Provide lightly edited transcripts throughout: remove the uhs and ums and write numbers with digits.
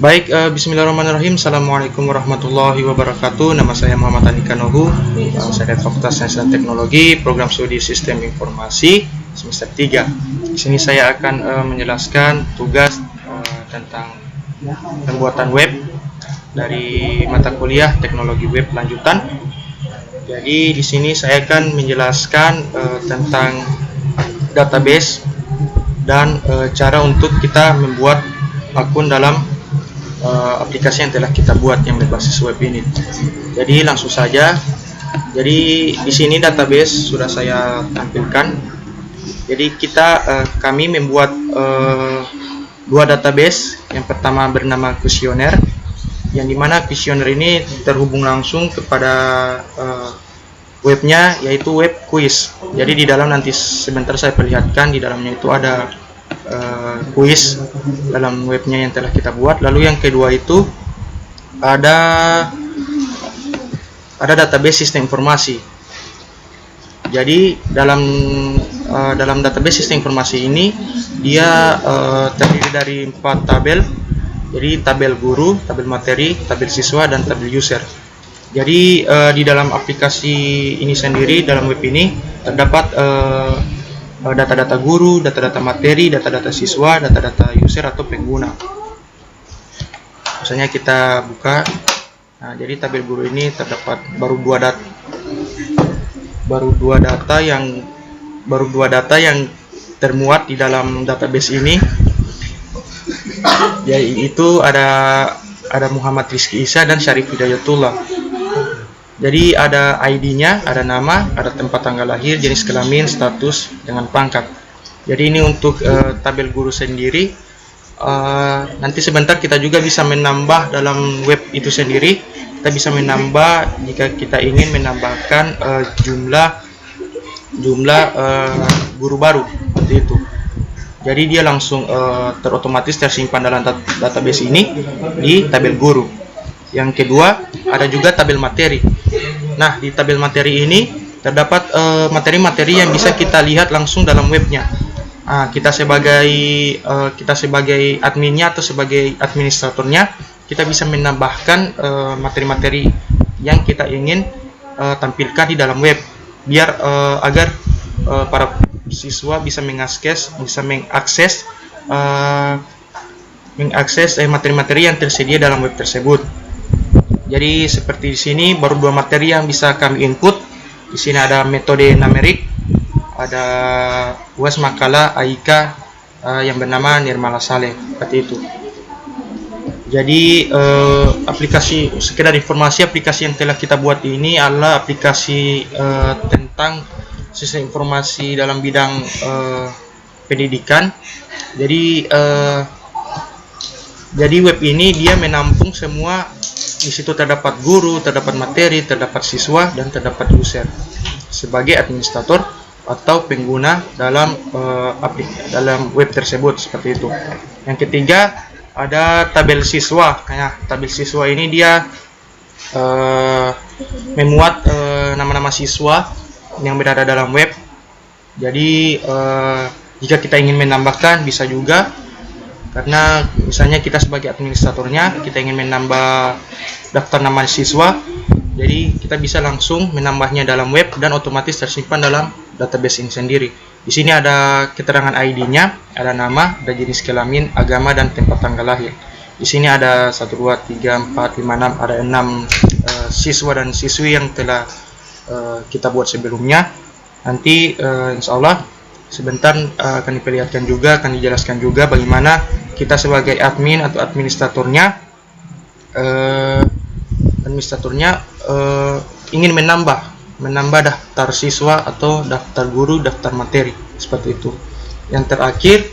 Bismillahirrahmanirrahim. Assalamualaikum warahmatullahi wabarakatuh. Nama saya Muhammad Andika Nuhu. Saya dari Fakultas Sains dan Teknologi, Program Studi Sistem Informasi semester 3. Di sini saya akan menjelaskan tugas tentang pembuatan web dari mata kuliah Teknologi Web Lanjutan. Jadi di sini saya akan menjelaskan tentang database dan cara untuk kita membuat akun dalam aplikasi yang telah kita buat yang berbasis web ini. Jadi langsung saja. Jadi di sini database sudah saya tampilkan. Jadi kami membuat dua database. Yang pertama bernama Questionnaire, yang dimana Questionnaire ini terhubung langsung kepada webnya, yaitu web quiz. Jadi di dalam nanti sebentar saya perlihatkan, di dalamnya itu ada kuis dalam webnya yang telah kita buat. Lalu yang kedua itu ada database sistem informasi. Jadi dalam database sistem informasi ini dia terdiri dari 4 tabel. Jadi tabel guru, tabel materi, tabel siswa, dan tabel user. Jadi di dalam aplikasi ini sendiri, dalam web ini terdapat data-data guru, data-data materi, data-data siswa, data-data user atau pengguna. Misalnya kita buka. Nah, jadi tabel guru ini terdapat baru dua data yang termuat di dalam database ini. Yaitu ada Muhammad Rizky Isa dan Syarif Hidayatullah. Jadi ada ID-nya, ada nama, ada tempat tanggal lahir, jenis kelamin, status, dengan pangkat. Jadi ini untuk tabel guru sendiri. Nanti sebentar kita juga bisa menambah dalam web itu sendiri. Kita bisa menambah jika kita ingin menambahkan jumlah guru baru, seperti itu. Jadi dia langsung terotomatis tersimpan dalam database ini di tabel guru. Yang kedua ada juga tabel materi. Nah, di tabel materi ini terdapat materi-materi yang bisa kita lihat langsung dalam webnya. Nah, kita sebagai adminnya atau sebagai administratornya, kita bisa menambahkan materi-materi yang kita ingin tampilkan di dalam web, biar agar para siswa bisa mengakses materi-materi yang tersedia dalam web tersebut. Jadi seperti di sini baru 2 materi yang bisa kami input. Di sini ada metode numerik, ada UAS makalah AIK yang bernama Nirmala Saleh, seperti itu. Jadi sekedar informasi, aplikasi yang telah kita buat ini adalah aplikasi tentang sistem informasi dalam bidang pendidikan. Jadi web ini dia menampung semua. Di situ terdapat guru, terdapat materi, terdapat siswa, dan terdapat user sebagai administrator atau pengguna dalam web tersebut, seperti itu. Yang ketiga ada tabel siswa. Nah, tabel siswa ini dia memuat nama-nama siswa yang berada dalam web. Jadi jika kita ingin menambahkan bisa juga. Karena misalnya kita sebagai administratornya, kita ingin menambah daftar nama siswa, jadi kita bisa langsung menambahnya dalam web dan otomatis tersimpan dalam database ini sendiri. Di sini ada keterangan ID-nya, ada nama, ada jenis kelamin, agama, dan tempat tanggal lahir. Di sini ada 1, 2, 3, 4, 5, 6, ada 6 siswa dan siswi yang telah kita buat sebelumnya. Nanti insya Allah sebentar akan diperlihatkan juga, akan dijelaskan juga bagaimana kita sebagai admin atau administratornya ingin menambah daftar siswa atau daftar guru, daftar materi, seperti itu. Yang terakhir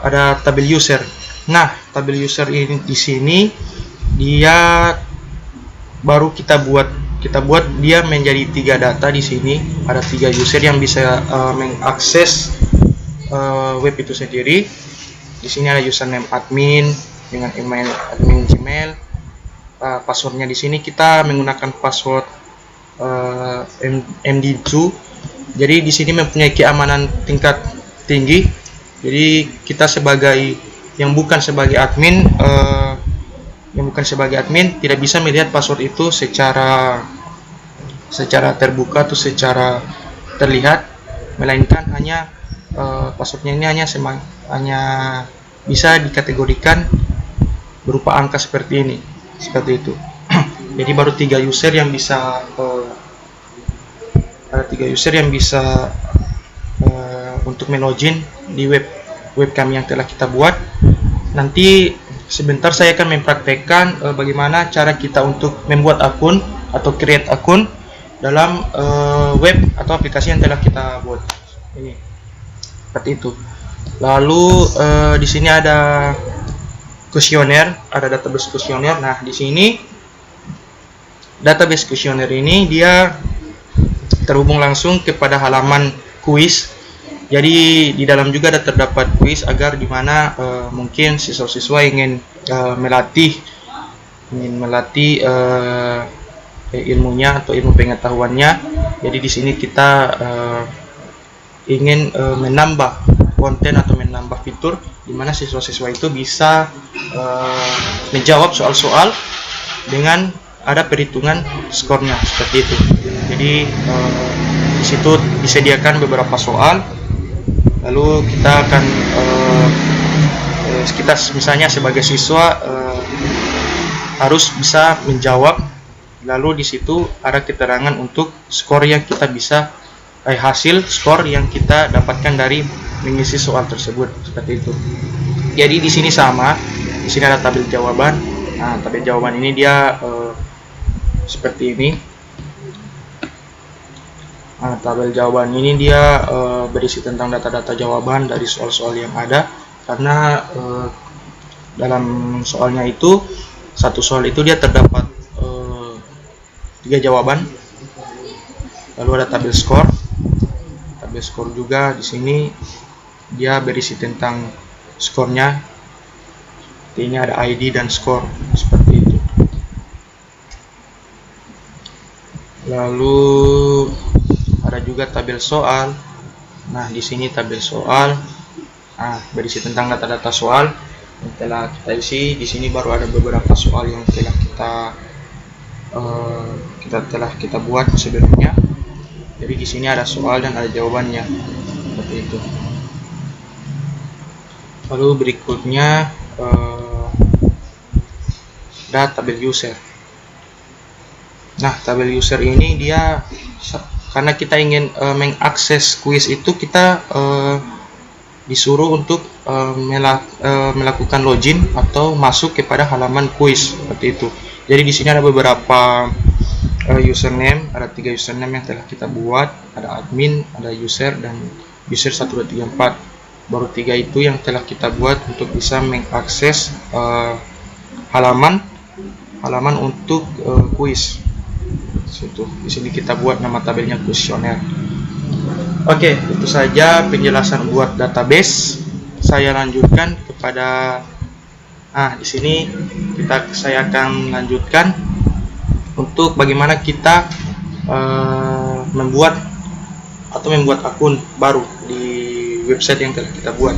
ada tabel user. Nah, tabel user ini di sini dia baru kita buat dia menjadi 3 data. Di sini ada 3 user yang bisa mengakses web itu sendiri. Di sini ada username admin dengan email admin Gmail. Passwordnya di sini kita menggunakan password MD2. Jadi di sini mempunyai keamanan tingkat tinggi. Jadi kita sebagai yang bukan sebagai admin bukan sebagai admin, tidak bisa melihat password itu secara terbuka atau secara terlihat, melainkan hanya passwordnya ini hanya bisa dikategorikan berupa angka seperti ini, seperti itu. Jadi baru 3 user yang bisa untuk melogin di web kami yang telah kita buat. Nanti sebentar saya akan mempraktekkan bagaimana cara kita untuk membuat akun atau create akun dalam web atau aplikasi yang telah kita buat. Ini seperti itu. Lalu di sini ada kuesioner, ada database kuesioner. Nah, di sini database kuesioner ini dia terhubung langsung kepada halaman kuis. Jadi di dalam juga ada terdapat kuis agar dimana mungkin siswa-siswa ingin melatih ilmunya atau ilmu pengetahuannya. Jadi di sini kita ingin menambah konten atau menambah fitur di mana siswa-siswa itu bisa menjawab soal-soal dengan ada perhitungan skornya seperti itu. Jadi di situ disediakan beberapa soal, lalu kita akan kita misalnya sebagai siswa harus bisa menjawab, lalu di situ ada keterangan untuk skor yang kita bisa hasil skor yang kita dapatkan dari mengisi soal tersebut, seperti itu. Jadi di sini sama, di sini ada tabel jawaban. Nah, tabel jawaban ini dia seperti ini. Nah, tabel jawaban ini dia berisi tentang data-data jawaban dari soal-soal yang ada, karena dalam soalnya itu, satu soal itu dia terdapat 3 jawaban. Lalu ada tabel skor. Tabel skor juga di sini dia berisi tentang skornya. Ini ada ID dan skor, seperti itu. Lalu ada juga tabel soal. Nah, di sini tabel soal. Nah, berisi tentang data-data soal yang telah kita isi. Di sini baru ada beberapa soal yang telah kita buat sebelumnya. Jadi di sini ada soal dan ada jawabannya, seperti itu. Lalu berikutnya ada tabel user. Nah, tabel user ini dia karena kita ingin mengakses kuis itu, kita disuruh untuk melakukan login atau masuk kepada halaman kuis, seperti itu. Jadi di sini ada beberapa username, ada 3 username yang telah kita buat, ada admin, ada user, dan user 1, 2, 3, 4. Baru 3 itu yang telah kita buat untuk bisa mengakses halaman untuk kuis. Di sini kita buat nama tabelnya kuesioner. Oke, itu saja penjelasan buat database. Saya lanjutkan kepada di sini saya akan lanjutkan untuk bagaimana kita membuat akun baru di website yang telah kita buat.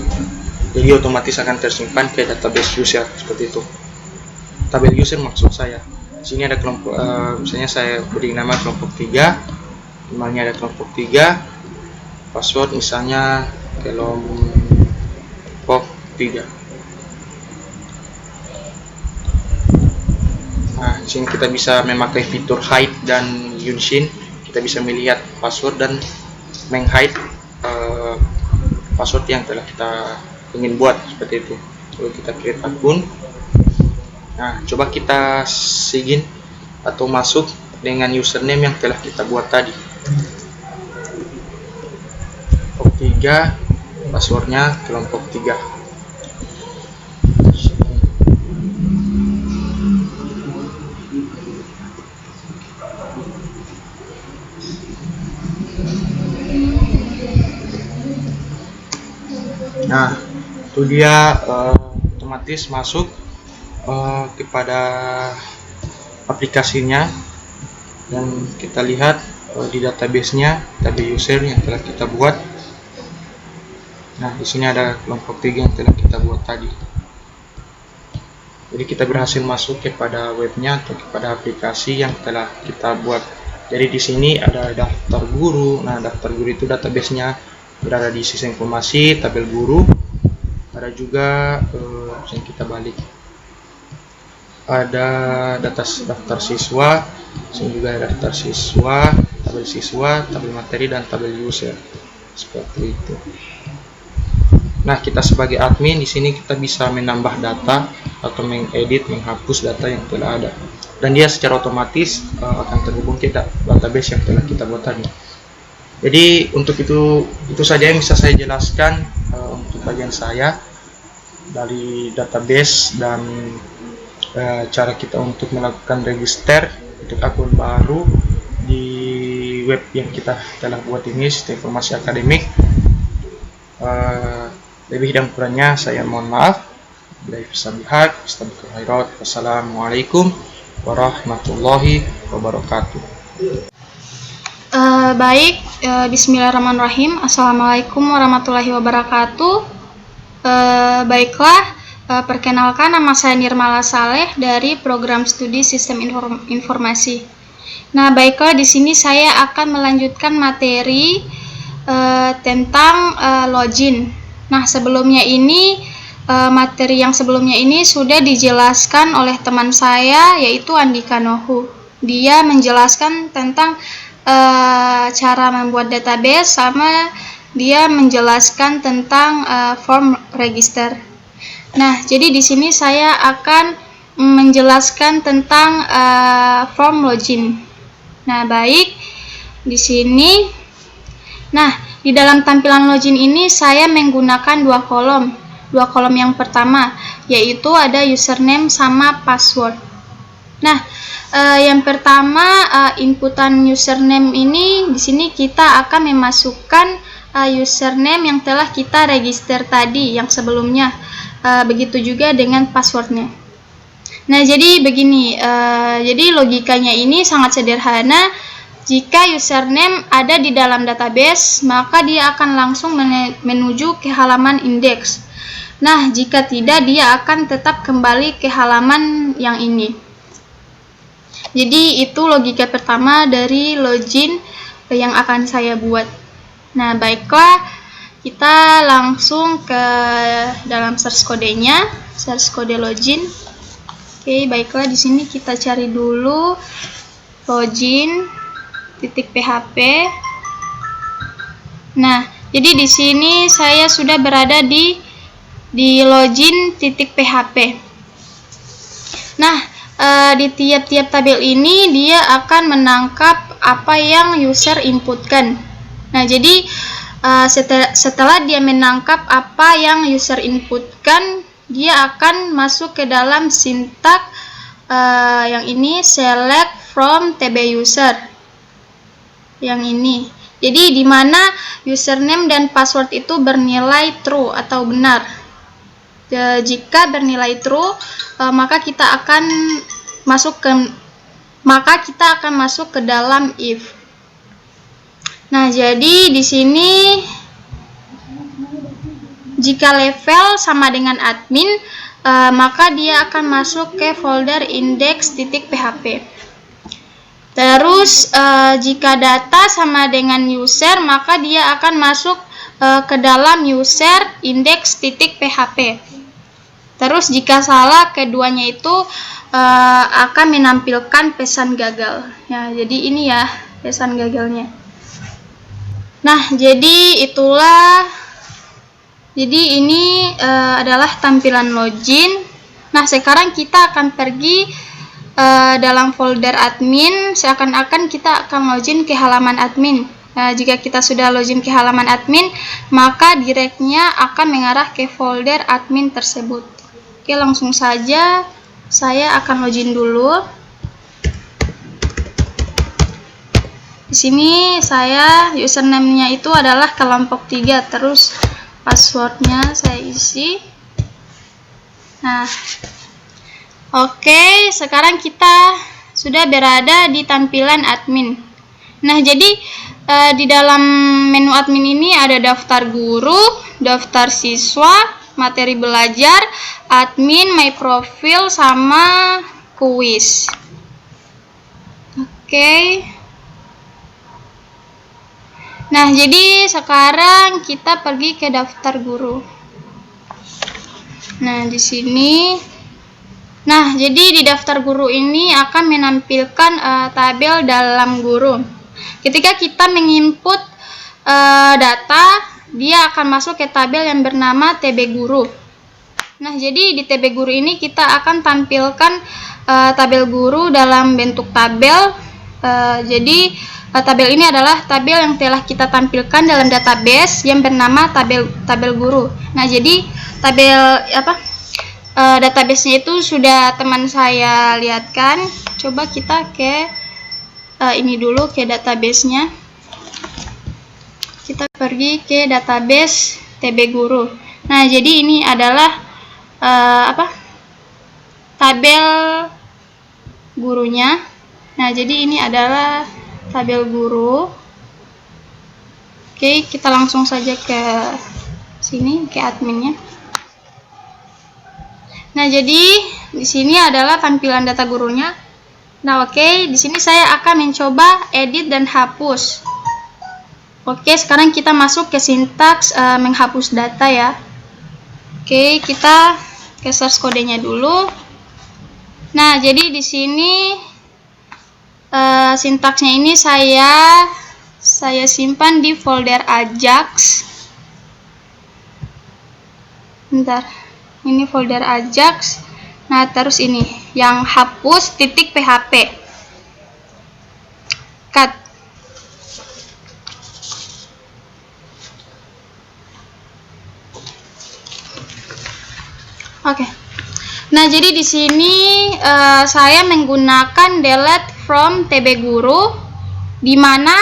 Jadi otomatis akan tersimpan ke database user, seperti itu. Tabel user maksud saya. Di sini ada kelompok, misalnya saya beri nama kelompok 3, emailnya ada kelompok 3, password misalnya kelompok 3. Nah, di sini kita bisa memakai fitur hide dan unshin. Kita bisa melihat password dan menghide password yang telah kita ingin buat, seperti itu. Lalu kita create akun. Nah, coba kita sign atau masuk dengan username yang telah kita buat tadi. Kelompok 3, passwordnya kelompok 3. Nah, itu dia otomatis masuk kepada aplikasinya, dan kita lihat di database-nya, tabel user yang telah kita buat. Nah, di sini ada kelompok 3 yang telah kita buat tadi. Jadi kita berhasil masuk kepada webnya atau kepada aplikasi yang telah kita buat. Jadi di sini ada daftar guru. Nah, daftar guru itu database-nya berada di sistem informasi, tabel guru. Ada juga yang kita balik. Ada daftar siswa, sini juga ada daftar siswa, tabel materi dan tabel user. Seperti itu. Nah, kita sebagai admin di sini kita bisa menambah data atau mengedit, menghapus data yang telah ada. Dan dia secara otomatis akan terhubung ke database yang telah kita buat tadi. Jadi untuk itu saja yang bisa saya jelaskan untuk bagian saya dari database dan cara kita untuk melakukan register untuk akun baru di web yang kita telah buat ini, Sistem Informasi Akademik. Lebih dan kurangnya saya mohon maaf. Wassalamualaikum warahmatullahi wabarakatuh. Baik, bismillahirrahmanirrahim. Assalamualaikum warahmatullahi wabarakatuh. Baiklah, perkenalkan, nama saya Nirmala Saleh dari program studi Sistem Informasi. Nah, baiklah, di sini saya akan melanjutkan materi tentang login. Nah, sebelumnya ini materi yang sebelumnya ini sudah dijelaskan oleh teman saya, yaitu Andika Nohu. Dia menjelaskan tentang cara membuat database, sama dia menjelaskan tentang form register. Nah, jadi di sini saya akan menjelaskan tentang form login. Nah, baik, di sini. Nah, di dalam tampilan login ini saya menggunakan dua kolom. Dua kolom yang pertama yaitu ada username sama password. Nah, yang pertama inputan username ini di sini kita akan memasukkan username yang telah kita register tadi yang sebelumnya. Begitu juga dengan passwordnya. Nah, jadi begini, jadi logikanya ini sangat sederhana. Jika username ada di dalam database, maka dia akan langsung menuju ke halaman indeks. Nah, jika tidak, dia akan tetap kembali ke halaman yang ini. Jadi, itu logika pertama dari login yang akan saya buat. Nah, baiklah, kita langsung ke dalam search kodenya, search kode login. Oke, baiklah, di sini kita cari dulu login.php. Nah, jadi di sini saya sudah berada di login.php. Nah, di tiap-tiap tabel ini dia akan menangkap apa yang user inputkan. Nah, jadi setelah dia menangkap apa yang user inputkan, dia akan masuk ke dalam sintak yang ini, select from tb user. Yang ini. Jadi di mana username dan password itu bernilai true atau benar. Jika bernilai true, maka kita akan masuk ke dalam if. Nah, jadi di sini jika level sama dengan admin, maka dia akan masuk ke folder index.php. Terus jika data sama dengan user, maka dia akan masuk ke dalam user index.php. Terus jika salah, keduanya itu akan menampilkan pesan gagal. Ya, jadi ini ya pesan gagalnya. Nah, jadi itulah. Jadi ini adalah tampilan login. Nah, sekarang kita akan pergi dalam folder admin, seakan-akan kita akan login ke halaman admin. Jika kita sudah login ke halaman admin, maka directnya akan mengarah ke folder admin tersebut. Oke, langsung saja saya akan login dulu. Di sini saya username-nya itu adalah kelompok 3, terus passwordnya saya isi. Nah, oke, sekarang kita sudah berada di tampilan admin. Nah, jadi di dalam menu admin ini ada daftar guru, daftar siswa, materi belajar, admin, my profile, sama kuis. Oke. Nah, jadi sekarang kita pergi ke daftar guru. Nah, di sini. Nah, jadi di daftar guru ini akan menampilkan tabel dalam guru. Ketika kita menginput data, dia akan masuk ke tabel yang bernama TB Guru. Nah, jadi di TB Guru ini kita akan tampilkan tabel guru dalam bentuk tabel. Jadi tabel ini adalah tabel yang telah kita tampilkan dalam database yang bernama tabel guru. Nah, jadi database-nya itu sudah teman saya lihatkan. Coba kita ke ini dulu, ke database-nya. Kita pergi ke database TB Guru. Nah, jadi ini adalah tabel gurunya. Nah, jadi ini adalah tabel guru. Oke, kita langsung saja ke sini, ke adminnya. Nah, jadi di sini adalah tampilan data gurunya. Nah, oke, di sini saya akan mencoba edit dan hapus. Oke, sekarang kita masuk ke sintaks menghapus data ya. Oke, kita ke source kodenya dulu. Nah, jadi di sini sintaksnya ini saya simpan di folder Ajax. Bentar, ini folder Ajax. Nah, terus ini yang hapus .php. Cut. Oke. Nah, jadi di sini saya menggunakan delete from TB Guru, di mana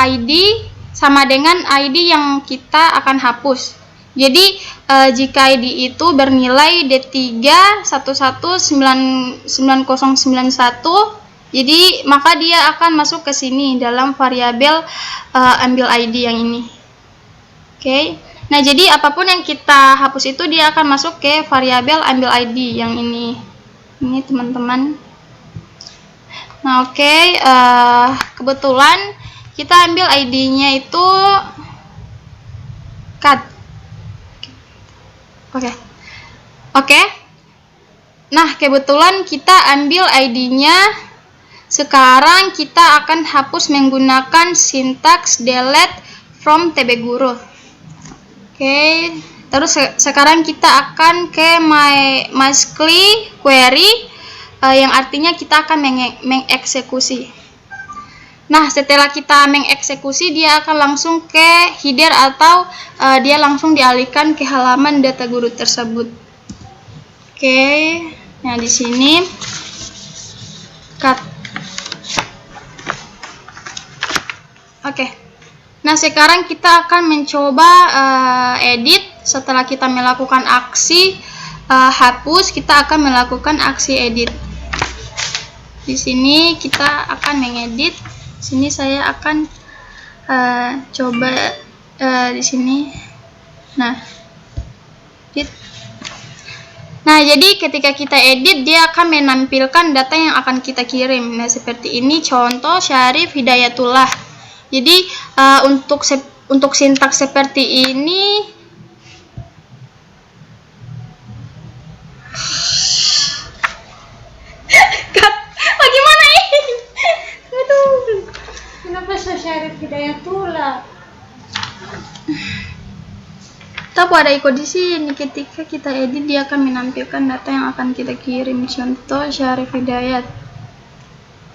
ID sama dengan ID yang kita akan hapus. Jadi jika ID itu bernilai D3119091, jadi maka dia akan masuk ke sini dalam variabel ambil ID yang ini. Oke. Nah, jadi apapun yang kita hapus itu dia akan masuk ke variabel ambil ID yang ini. Ini teman-teman. Nah, oke, kebetulan kita ambil ID-nya itu cut. Oke. Nah, kebetulan kita ambil ID-nya. Sekarang kita akan hapus menggunakan sintaks delete from TB Guru. Oke, terus sekarang kita akan ke MySQL query, yang artinya kita akan mengeksekusi. Nah, setelah kita mengeksekusi, dia akan langsung ke header atau dia langsung dialihkan ke halaman data guru tersebut. Oke, nah di sini cut. Oke. Nah, sekarang kita akan mencoba edit. Setelah kita melakukan aksi hapus, kita akan melakukan aksi edit. Di sini kita akan mengedit. Sini saya akan coba di sini. Nah, edit. Nah, jadi ketika kita edit, dia akan menampilkan data yang akan kita kirim. Nah, seperti ini contoh Syarif Hidayatullah. Jadi untuk sintaks seperti ini bagaimana ini? Aduh. Kenapa Syarif Hidayatullah? Tapi ada ikut di sini. Ketika kita edit, dia akan menampilkan data yang akan kita kirim. Contoh Syarif Hidayat.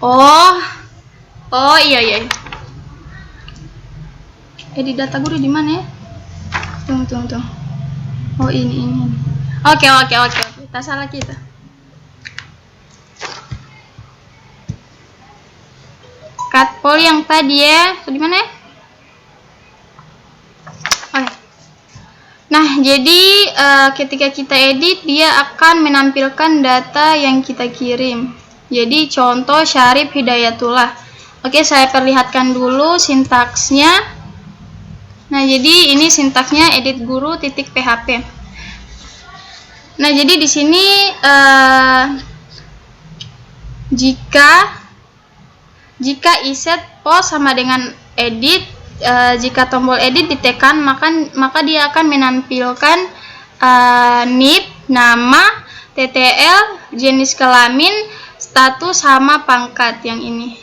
Oh iya. Edit data guru di mana ya? Tunggu. Oh, ini. Oke. Tak salah kita. Cut poll yang tadi ya. Di mana ya? Oke. Nah, jadi ketika kita edit, dia akan menampilkan data yang kita kirim. Jadi contoh Syarif Hidayatullah. Oke, saya perlihatkan dulu sintaksnya. Nah, jadi ini sintaksnya edit guru .php. Nah, jadi di sini jika iset post sama dengan edit, jika tombol edit ditekan, maka dia akan menampilkan NIP, nama, TTL, jenis kelamin, status sama pangkat yang ini.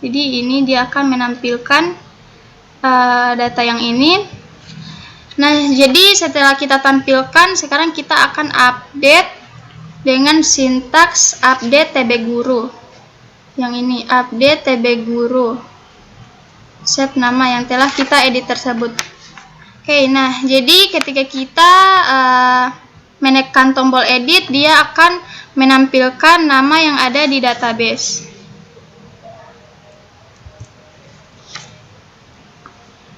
Jadi ini dia akan menampilkan data yang ini. Nah, jadi setelah kita tampilkan, sekarang kita akan update dengan sintaks update TB guru. Yang ini, update TB guru. Set nama yang telah kita edit tersebut. Oke, nah, jadi ketika kita menekan tombol edit, dia akan menampilkan nama yang ada di database.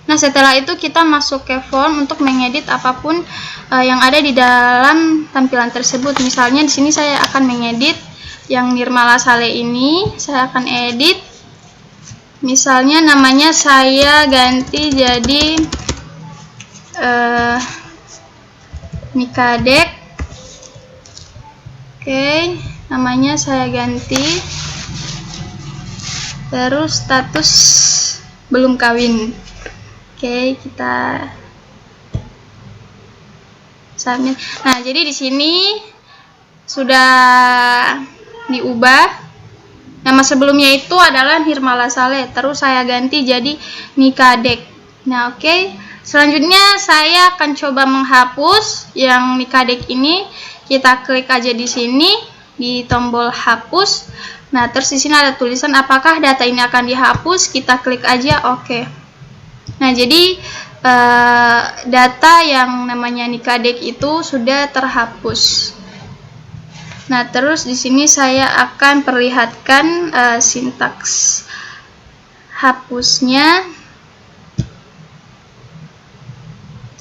Nah, setelah itu kita masuk ke form untuk mengedit apapun yang ada di dalam tampilan tersebut. Misalnya di sini saya akan mengedit yang Nirmala Saleh ini, saya akan edit. Misalnya namanya saya ganti jadi Nikadek. Oke, namanya saya ganti. Terus status belum kawin. Oke, kita submit. Nah, jadi di sini sudah diubah. Nama sebelumnya itu adalah Nirmala Saleh, terus saya ganti jadi Nikadek. Nah, oke. Selanjutnya saya akan coba menghapus yang Nikadek ini. Kita klik aja di sini di tombol hapus. Nah, terus di sini ada tulisan apakah data ini akan dihapus. Kita klik aja oke. Nah, jadi data yang namanya Nikadek itu sudah terhapus. Nah, terus di sini saya akan perlihatkan sintaks hapusnya.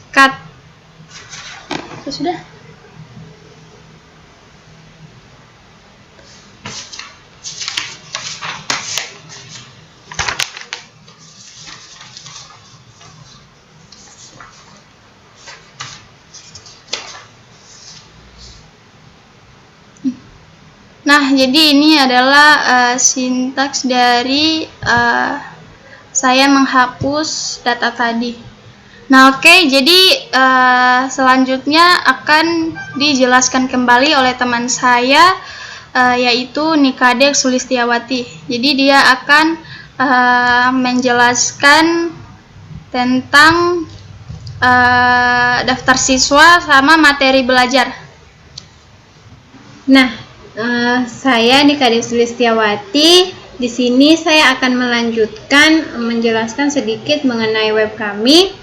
Cut. Sudah. Nah, jadi ini adalah sintaks dari saya menghapus data tadi. Nah, oke, jadi selanjutnya akan dijelaskan kembali oleh teman saya, yaitu Nikadek Sulistiawati. Jadi dia akan menjelaskan tentang daftar siswa sama materi belajar. Nah, saya Nikadek Sulistiawati. Di sini saya akan melanjutkan menjelaskan sedikit mengenai web kami.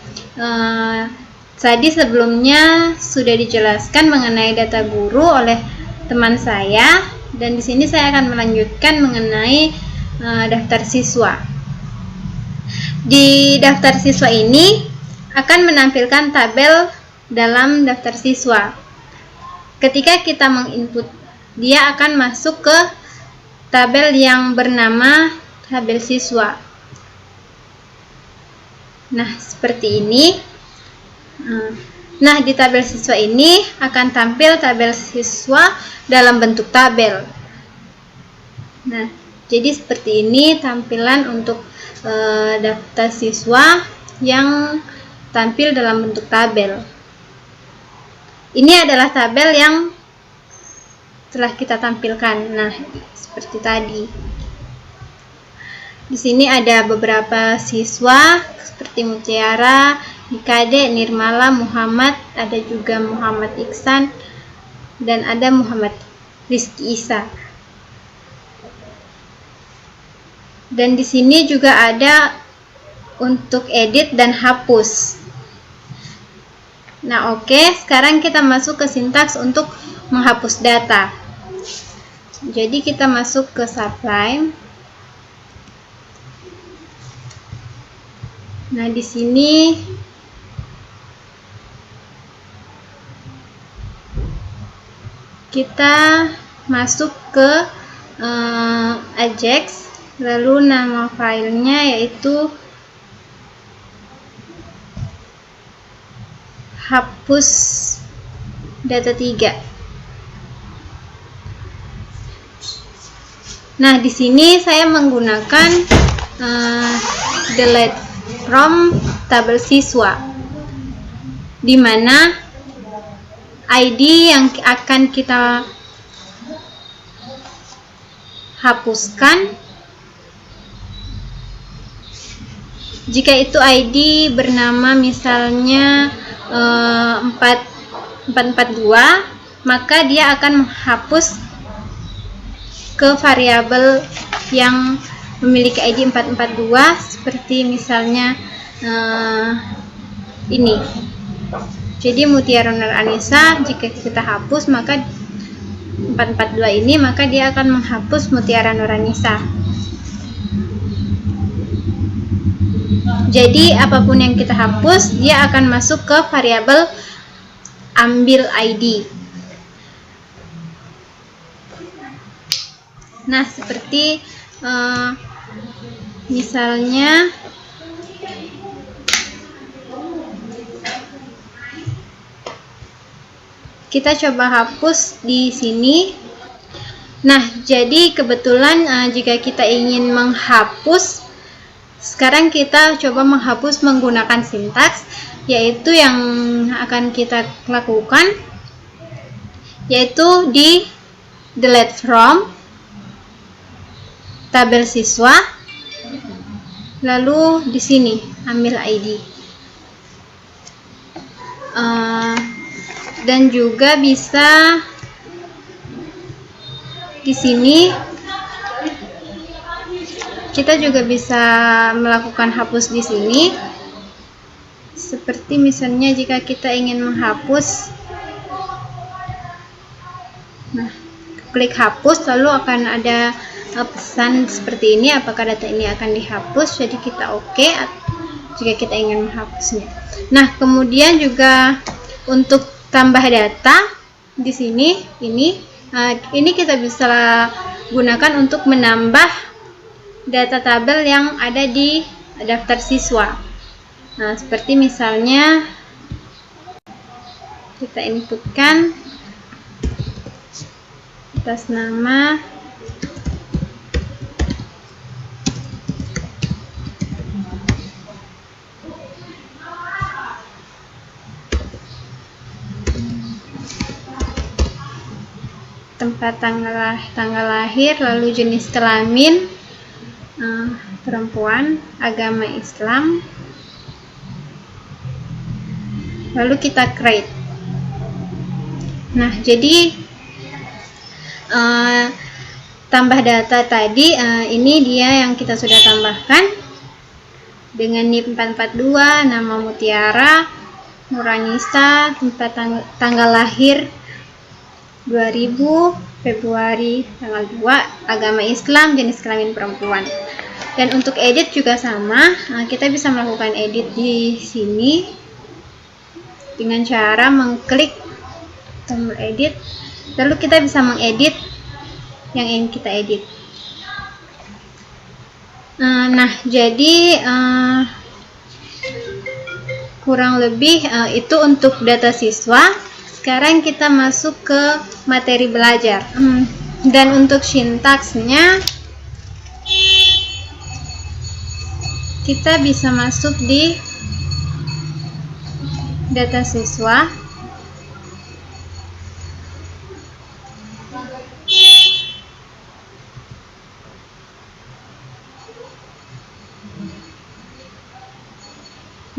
Tadi sebelumnya sudah dijelaskan mengenai data guru oleh teman saya, dan di sini saya akan melanjutkan mengenai daftar siswa. Di daftar siswa ini akan menampilkan tabel dalam daftar siswa. Ketika kita menginput, dia akan masuk ke tabel yang bernama tabel siswa. Nah, seperti ini. Nah, di tabel siswa ini akan tampil tabel siswa dalam bentuk tabel. Nah, jadi seperti ini tampilan untuk daftar siswa yang tampil dalam bentuk tabel. Ini adalah tabel yang telah kita tampilkan. Nah, seperti tadi. Di sini ada beberapa siswa seperti Mutiara, Nikadek, Nirmala, Muhammad, ada juga Muhammad Iksan, dan ada Muhammad Rizky Isa. Dan di sini juga ada untuk edit dan hapus. Nah, oke, sekarang kita masuk ke sintaks untuk menghapus data. Jadi kita masuk ke Sublime. Nah, di sini kita masuk ke Ajax, lalu nama filenya yaitu data 3. Nah, di sini saya menggunakan delete from tabel siswa, di mana ID yang akan kita hapuskan jika itu ID bernama misalnya 442, maka dia akan menghapus ke variabel yang memiliki ID 442, seperti misalnya ini. Jadi Mutiara Nur Anissa, jika kita hapus maka 442 ini, maka dia akan menghapus Mutiara Nur Anissa. Jadi apapun yang kita hapus, dia akan masuk ke variabel ambil ID. Nah, seperti misalnya kita coba hapus di sini. Nah, jadi kebetulan jika kita ingin menghapus, sekarang kita coba menghapus menggunakan sintaks, yaitu yang akan kita lakukan yaitu di delete from tabel siswa, lalu di sini ambil ID. Dan juga bisa di sini kita juga bisa melakukan hapus di sini, seperti misalnya jika kita ingin menghapus, nah klik hapus, lalu akan ada pesan seperti ini, apakah data ini akan dihapus. Jadi kita oke jika kita ingin menghapusnya. Nah, kemudian juga untuk tambah data di sini, ini kita bisa gunakan untuk menambah data tabel yang ada di daftar siswa. Nah, seperti misalnya kita inputkan atas nama tempat tanggal lahir, lalu jenis kelamin perempuan, agama Islam, lalu kita create. Nah, jadi tambah data tadi, ini dia yang kita sudah tambahkan dengan NIP 442, nama Mutiara Nur Anissa, tempat tanggal lahir 2000 Februari tanggal 2, agama Islam, jenis kelamin perempuan. Dan untuk edit juga sama, kita bisa melakukan edit di sini dengan cara mengklik tombol edit, lalu kita bisa mengedit yang ingin kita edit. Nah, jadi kurang lebih itu untuk data siswa. Sekarang kita masuk ke materi belajar. Dan untuk sintaksnya kita bisa masuk di data siswa.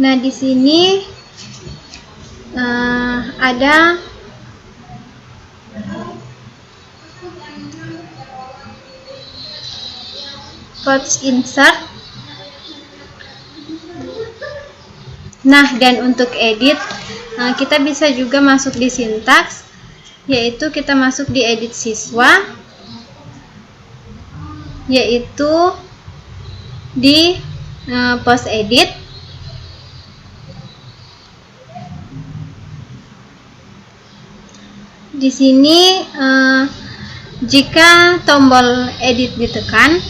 Nah, di sini ada post insert. Nah, dan untuk edit kita bisa juga masuk di sintaks, yaitu kita masuk di edit siswa, yaitu di post edit. Di sini jika tombol edit ditekan,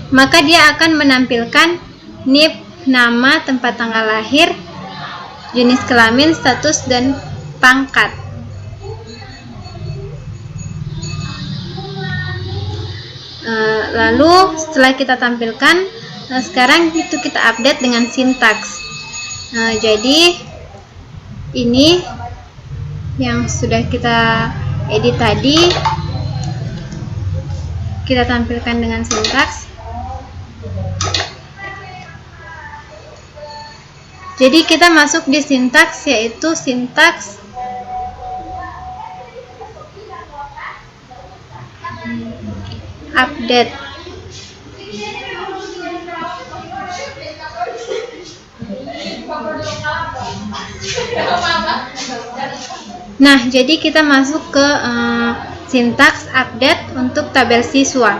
maka dia akan menampilkan NIP, nama, tempat tanggal lahir, jenis kelamin, status, dan pangkat. Lalu setelah kita tampilkan, sekarang itu kita update dengan sintaks. Jadi ini yang sudah kita edit tadi, kita tampilkan dengan sintaks. Jadi kita masuk di sintaks, yaitu sintaks update. Nah, jadi kita masuk ke sintaks update untuk tabel siswa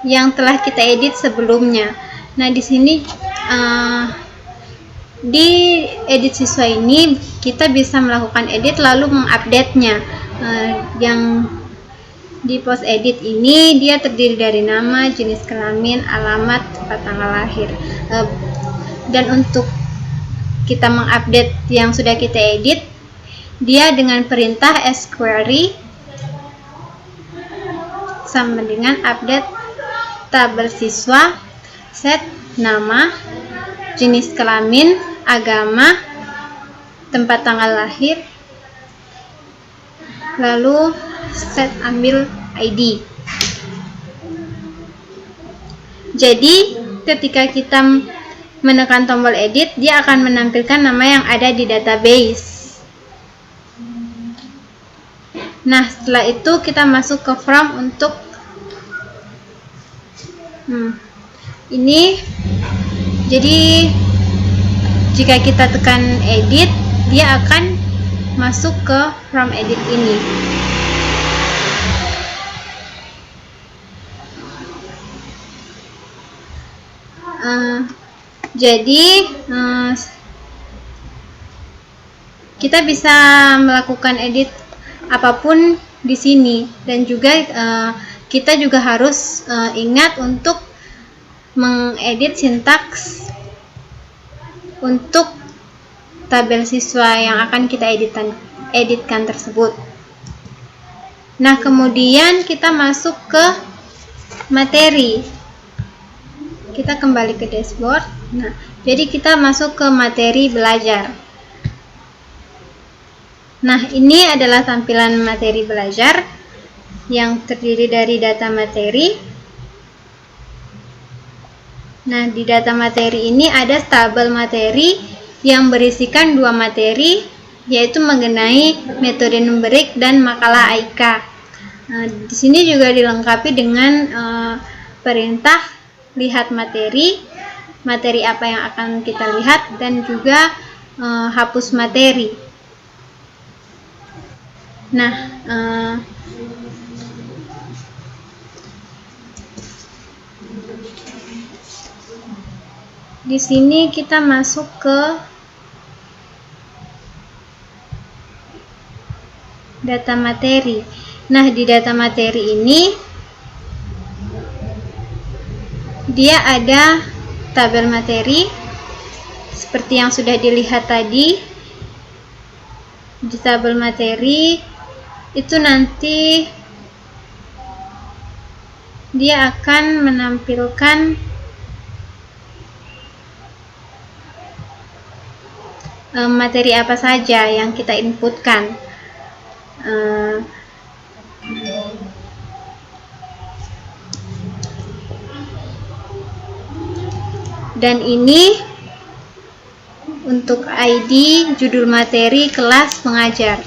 yang telah kita edit sebelumnya. Nah, di sini di edit siswa ini kita bisa melakukan edit lalu mengupdate-nya. Yang di post edit ini dia terdiri dari nama, jenis kelamin, alamat, tempat tanggal lahir. Dan untuk kita mengupdate yang sudah kita edit, dia dengan perintah squarey sama dengan update tabel siswa, set nama, jenis kelamin, agama, tempat tanggal lahir, lalu set ambil ID. Jadi ketika kita menekan tombol edit, dia akan menampilkan nama yang ada di database. Nah, setelah itu kita masuk ke form untuk ini. Jadi jika kita tekan edit, dia akan masuk ke form edit ini. Jadi kita bisa melakukan edit apapun di sini, dan juga kita juga harus ingat untuk mengedit sintaks untuk tabel siswa yang akan kita editkan tersebut. Nah, kemudian kita masuk ke materi. Kita kembali ke dashboard. Nah, jadi kita masuk ke materi belajar. Nah, ini adalah tampilan materi belajar yang terdiri dari data materi. Nah, di data materi ini ada tabel materi yang berisikan 2 materi, yaitu mengenai metode numerik dan makalah AIK. Nah, di sini juga dilengkapi dengan perintah lihat materi apa yang akan kita lihat, dan juga hapus materi. Nah, di sini kita masuk ke data materi. Nah, di data materi ini dia ada tabel materi seperti yang sudah dilihat tadi. Di tabel materi itu nanti dia akan menampilkan materi apa saja yang kita inputkan. Dan ini untuk ID, judul materi, kelas, pengajar.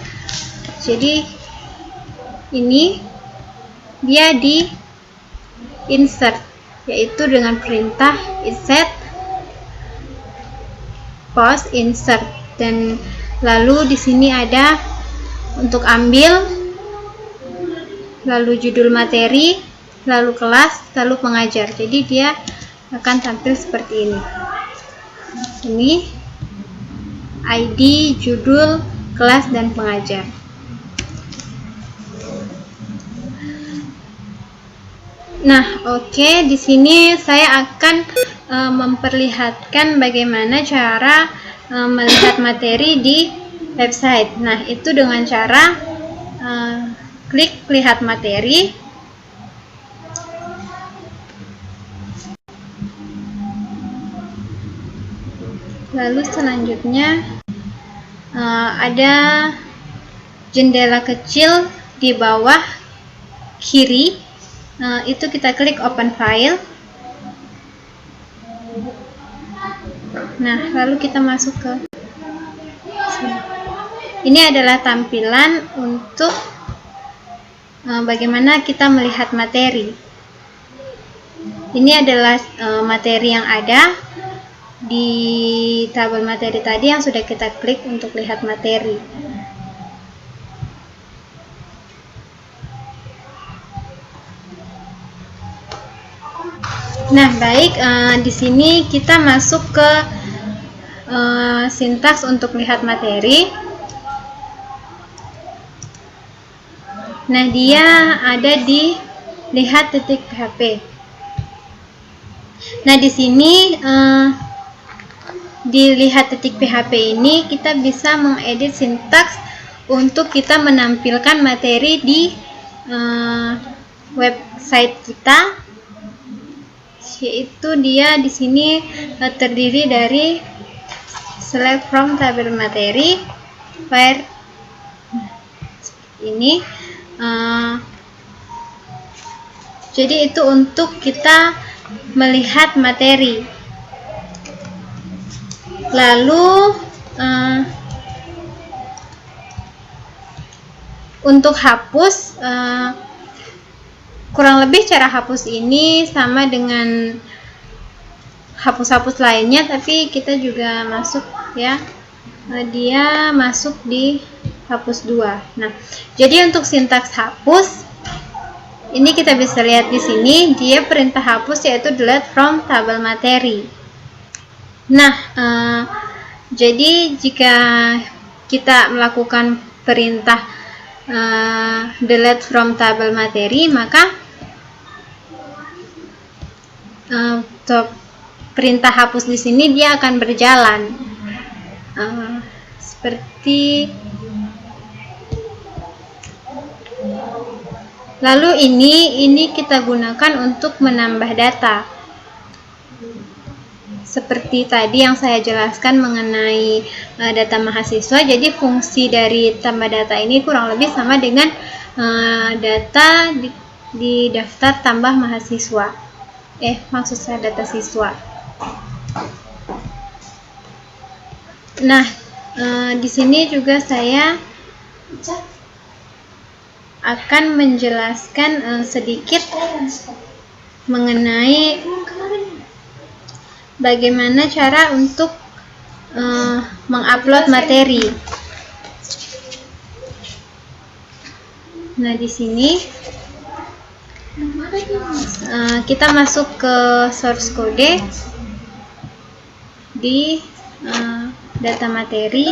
Jadi ini dia di insert, yaitu dengan perintah insert post insert. Dan lalu di sini ada untuk ambil, lalu judul materi, lalu kelas, lalu pengajar. Jadi dia akan tampil seperti ini. Ini ID, judul, kelas, dan pengajar. Nah, oke, di sini saya akan memperlihatkan bagaimana cara melihat materi di website. Nah, itu dengan cara klik lihat materi. Lalu selanjutnya ada jendela kecil di bawah kiri. Itu kita klik open file. Nah, lalu kita masuk ke sini. Ini adalah tampilan untuk bagaimana kita melihat materi. Ini adalah materi yang ada di tabel materi tadi yang sudah kita klik untuk lihat materi. Nah, baik, di sini kita masuk ke sintaks untuk lihat materi. Nah, dia ada di lihat titik PHP. Nah, di sini di lihat titik PHP ini kita bisa mengedit sintaks untuk kita menampilkan materi di website kita, yaitu dia di sini terdiri dari select from tabel materi where ini. Jadi itu untuk kita melihat materi. Lalu untuk hapus, kurang lebih cara hapus ini sama dengan hapus-hapus lainnya, tapi kita juga masuk ya, dia masuk di hapus 2. Nah, jadi untuk sintaks hapus ini kita bisa lihat di sini, dia perintah hapus yaitu delete from tabel materi. Nah, jadi jika kita melakukan perintah delete from tabel materi, maka perintah hapus di sini dia akan berjalan seperti. Lalu ini kita gunakan untuk menambah data. Seperti tadi yang saya jelaskan mengenai data mahasiswa, jadi fungsi dari tambah data ini kurang lebih sama dengan data di daftar tambah mahasiswa. Maksud saya data siswa. Nah, di sini juga saya akan menjelaskan sedikit mengenai bagaimana cara untuk mengupload materi. Nah, di sini kita masuk ke source code di data materi.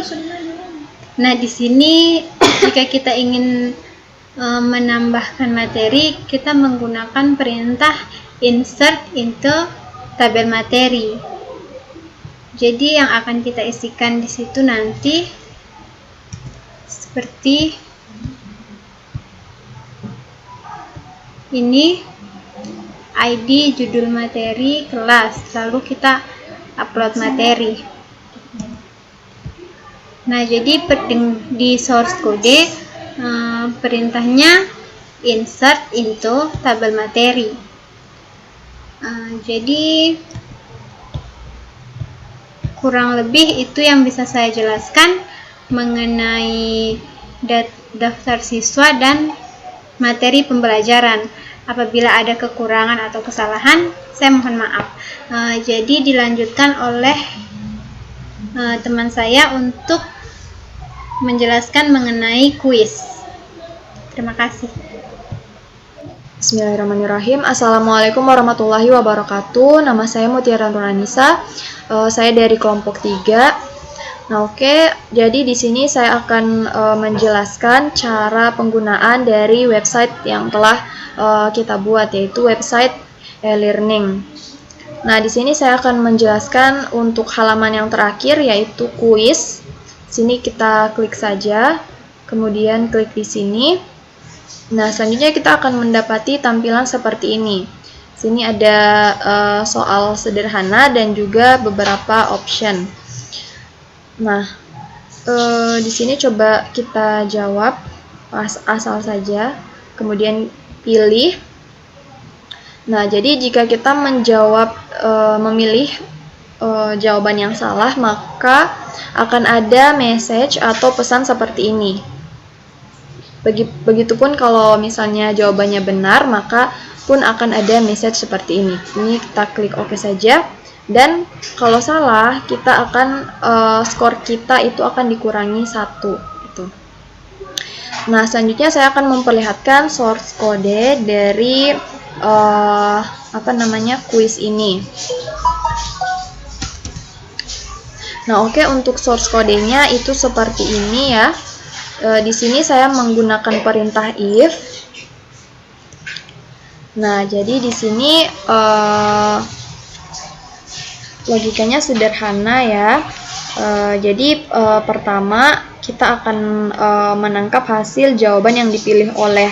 Nah, di sini jika kita ingin menambahkan materi, kita menggunakan perintah insert into tabel materi. Jadi yang akan kita isikan di situ nanti seperti ini, ID, judul materi, kelas, lalu kita upload materi. Nah, jadi di source code perintahnya insert into tabel materi. Jadi kurang lebih itu yang bisa saya jelaskan mengenai daftar siswa dan materi pembelajaran. Apabila ada kekurangan atau kesalahan, saya mohon maaf. Jadi dilanjutkan oleh teman saya untuk menjelaskan mengenai kuis. Terima kasih. Bismillahirrahmanirrahim. Assalamualaikum warahmatullahi wabarakatuh. Nama saya Mutiara Nurlanisa. Saya dari kelompok 3. Nah, jadi di sini saya akan menjelaskan cara penggunaan dari website yang telah kita buat, yaitu website e-learning. Nah, di sini saya akan menjelaskan untuk halaman yang terakhir yaitu kuis. Sini kita klik saja, kemudian klik di sini. Nah, selanjutnya kita akan mendapati tampilan seperti ini. Sini ada soal sederhana dan juga beberapa option. Nah, di sini coba kita jawab asal saja, kemudian pilih. Nah, jadi jika kita memilih jawaban yang salah, maka akan ada message atau pesan seperti ini. Begitupun kalau misalnya jawabannya benar, maka pun akan ada message seperti ini. Ini kita klik OK saja. Dan kalau salah, kita akan skor kita itu akan dikurangi 1. Gitu. Nah, selanjutnya saya akan memperlihatkan source kode dari kuis ini. Nah, oke, untuk source kodenya itu seperti ini ya. Di sini saya menggunakan perintah if. Nah, jadi di sini logikanya sederhana ya. Jadi pertama kita akan menangkap hasil jawaban yang dipilih oleh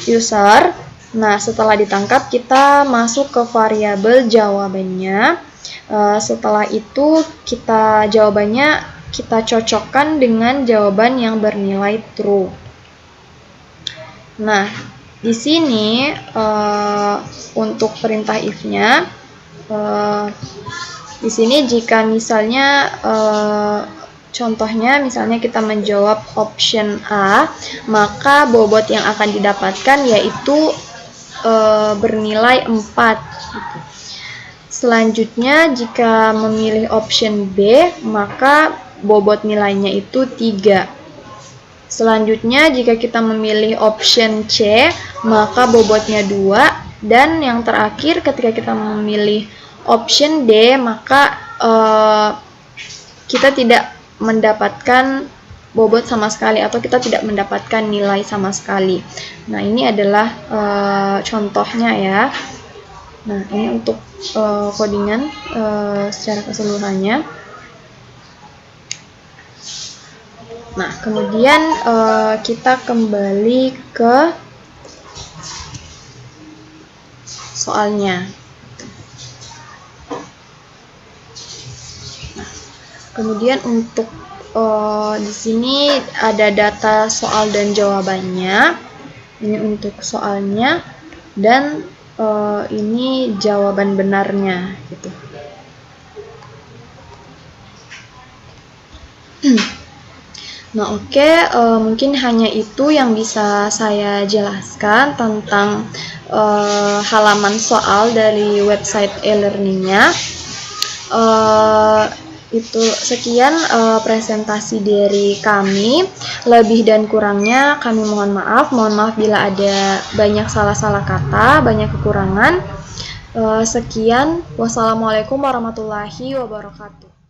user. Nah, setelah ditangkap kita masuk ke variabel jawabannya. Setelah itu jawabannya kita cocokkan dengan jawaban yang bernilai true. Nah, di sini untuk perintah if-nya, di sini jika misalnya contohnya misalnya kita menjawab option A, maka bobot yang akan didapatkan yaitu bernilai 4. Gitu. Selanjutnya jika memilih option B, maka bobot nilainya itu 3. Selanjutnya jika kita memilih option C, maka bobotnya 2. Dan yang terakhir ketika kita memilih option D, maka kita tidak mendapatkan bobot sama sekali atau kita tidak mendapatkan nilai sama sekali. Nah, ini adalah contohnya ya. Nah, ini untuk codingan secara keseluruhannya. Nah, kemudian kita kembali ke soalnya. Nah, kemudian untuk di sini ada data soal dan jawabannya. Ini untuk soalnya dan ini jawaban benarnya gitu. Nah, oke, mungkin hanya itu yang bisa saya jelaskan tentang halaman soal dari website e-learning-nya. Itu sekian presentasi dari kami. Lebih dan kurangnya kami mohon maaf. Mohon maaf bila ada banyak salah-salah kata, banyak kekurangan. Sekian. Wassalamualaikum warahmatullahi wabarakatuh.